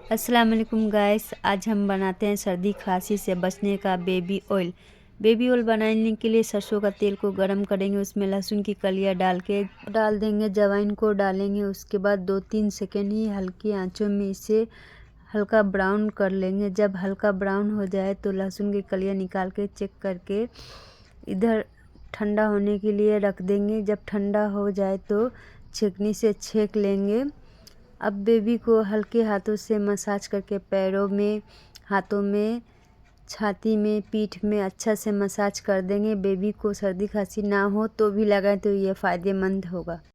अस्सलाम वालेकुम गाइस, आज हम बनाते हैं सर्दी खांसी से बचने का बेबी ऑयल। बेबी ऑयल बनाने के लिए सरसों का तेल को गरम करेंगे, उसमें लहसुन की कलियां डाल देंगे, अजवाइन को डालेंगे। उसके बाद 2-3 सेकेंड ही हल्की आंचों में इसे हल्का ब्राउन कर लेंगे। जब हल्का ब्राउन हो जाए तो लहसुन की कलियां निकाल के चेक करके इधर ठंडा होने के लिए रख देंगे। जब ठंडा हो जाए तो छेकनी से छेक लेंगे। अब बेबी को हल्के हाथों से मसाज करके पैरों में, हाथों में, छाती में, पीठ में अच्छा से मसाज कर देंगे। बेबी को सर्दी खांसी ना हो तो भी लगाएं तो ये फ़ायदेमंद होगा।